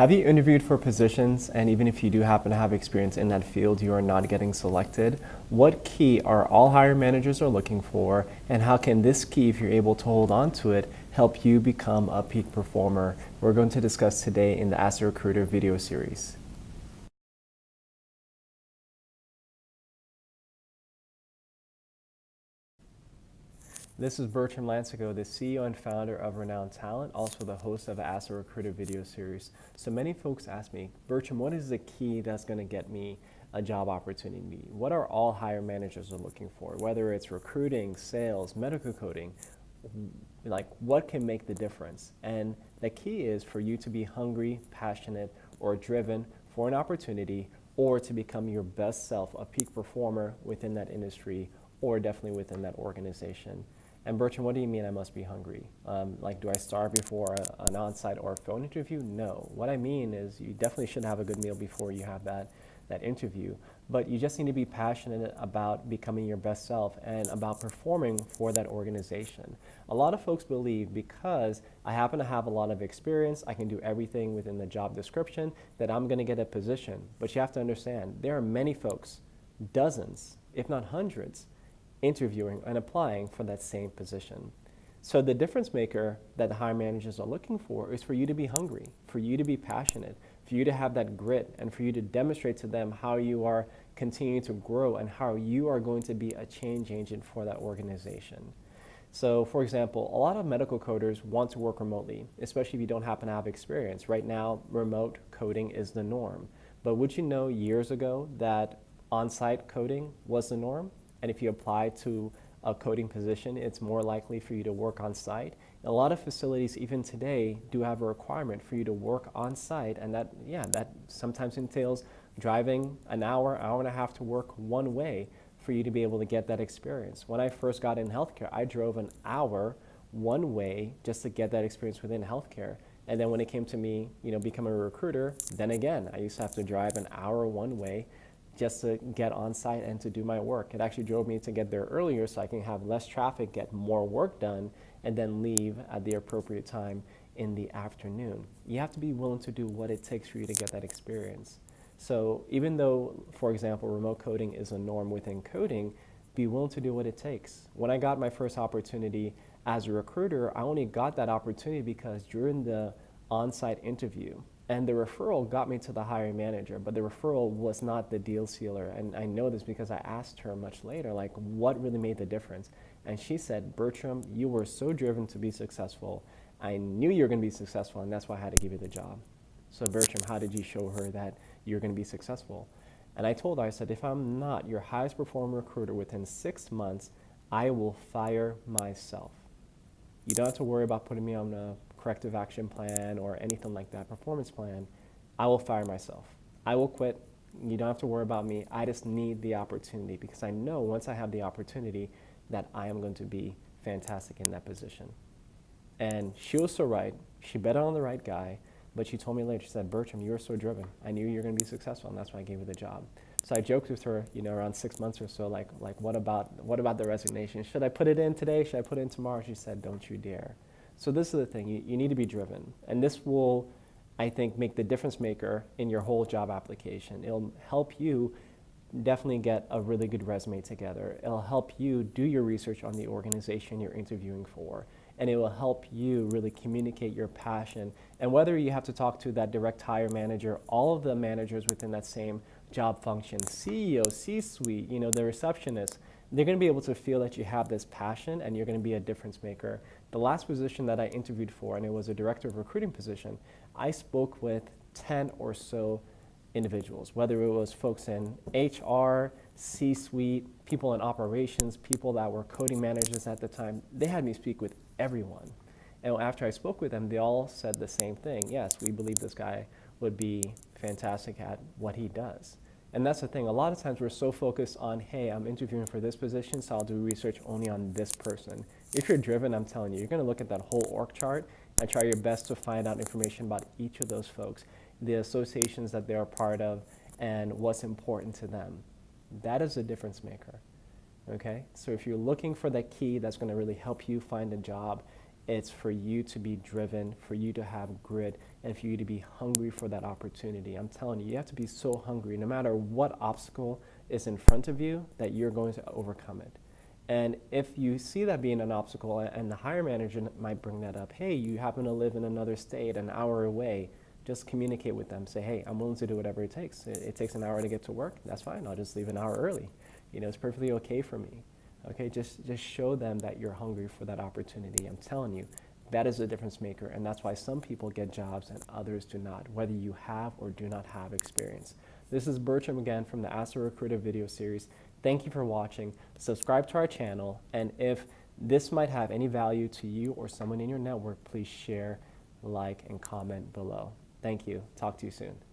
Have you interviewed for positions, and even if you do happen to have experience in that field, you are not getting selected? What key are all hiring managers are looking for, and how can this key, if you're able to hold on to it, help you become a peak performer? We're going to discuss today in the AskARecruiter video series. This is Bertram Lansiquot, the CEO and founder of Renown Talent, also the host of the AskARecruiter video series. So many folks ask me, Bertram, what is the key that's going to get me a job opportunity? What are all hiring managers are looking for? Whether it's recruiting, sales, medical coding, like what can make the difference? And the key is for you to be hungry, passionate, or driven for an opportunity, or to become your best self, a peak performer within that industry, or definitely within that organization. And Bertram, what do you mean I must be hungry? Like, do I starve before an on-site or a phone interview? No. What I mean is you definitely should have a good meal before you have that interview. But you just need to be passionate about becoming your best self and about performing for that organization. A lot of folks believe because I happen to have a lot of experience, I can do everything within the job description, that I'm going to get a position. But you have to understand, there are many folks, dozens, if not hundreds, interviewing and applying for that same position. So the difference maker that the hiring managers are looking for is for you to be hungry, for you to be passionate, for you to have that grit, and for you to demonstrate to them how you are continuing to grow and how you are going to be a change agent for that organization. So for example, a lot of medical coders want to work remotely, especially if you don't happen to have experience. Right now, remote coding is the norm. But would you know years ago that on-site coding was the norm? And if you apply to a coding position, it's more likely for you to work on site. A lot of facilities, even today, do have a requirement for you to work on site, and that sometimes entails driving an hour and a half to work one way for you to be able to get that experience. When I first got in healthcare, I drove an hour one way just to get that experience within healthcare. And then when it came to me, becoming a recruiter, then again, I used to have to drive an hour one way just to get on site and to do my work. It actually drove me to get there earlier so I can have less traffic, get more work done, and then leave at the appropriate time in the afternoon. You have to be willing to do what it takes for you to get that experience. So even though, for example, remote coding is a norm within coding, be willing to do what it takes. When I got my first opportunity as a recruiter, I only got that opportunity because during the on-site interview, and the referral got me to the hiring manager, but the referral was not the deal sealer. And I know this because I asked her much later, like, what really made the difference? And she said, Bertram, you were so driven to be successful. I knew you were going to be successful, and that's why I had to give you the job. So Bertram, how did you show her that you're going to be successful? And I told her, I said, if I'm not your highest performing recruiter within 6 months, I will fire myself. You don't have to worry about putting me on a corrective action plan or anything like that, performance plan. I will fire myself. I will quit. You don't have to worry about me. I just need the opportunity because I know once I have the opportunity that I am going to be fantastic in that position. And she was so right. She bet on the right guy, but she told me later, she said, Bertram, you were so driven. I knew you were going to be successful, and that's why I gave you the job. So I joked with her, around 6 months or so, like what about the resignation? Should I put it in today? Should I put it in tomorrow? She said, don't you dare. So this is the thing, you need to be driven. And this will, I think, make the difference maker in your whole job application. It'll help you definitely get a really good resume together. It'll help you do your research on the organization you're interviewing for. And it will help you really communicate your passion. And whether you have to talk to that direct hire manager, all of the managers within that same job function, CEO, C-suite, the receptionist, they're going to be able to feel that you have this passion and you're going to be a difference maker. The last position that I interviewed for, and it was a director of recruiting position, I spoke with 10 or so individuals, whether it was folks in HR, C-suite, people in operations, people that were coding managers at the time. They had me speak with everyone. And after I spoke with them, they all said the same thing. Yes, we believe this guy would be fantastic at what he does. And that's the thing. A lot of times we're so focused on, hey, I'm interviewing for this position, so I'll do research only on this person. If you're driven, I'm telling you, you're going to look at that whole org chart and try your best to find out information about each of those folks, the associations that they're a part of, and what's important to them. That is a difference maker. Okay? So if you're looking for that key that's going to really help you find a job It's for you to be driven, for you to have grit, and for you to be hungry for that opportunity. I'm telling you, you have to be so hungry, no matter what obstacle is in front of you, that you're going to overcome it. And if you see that being an obstacle, and the hiring manager might bring that up, hey, you happen to live in another state, an hour away, just communicate with them. Say, hey, I'm willing to do whatever it takes. It takes an hour to get to work. That's fine. I'll just leave an hour early. It's perfectly okay for me. Okay, just show them that you're hungry for that opportunity. I'm telling you, that is a difference maker, and that's why some people get jobs and others do not, whether you have or do not have experience. This is Bertram again from the AskARecruiter video series. Thank you for watching. Subscribe to our channel, and if this might have any value to you or someone in your network, please share, like, and comment below. Thank you. Talk to you soon.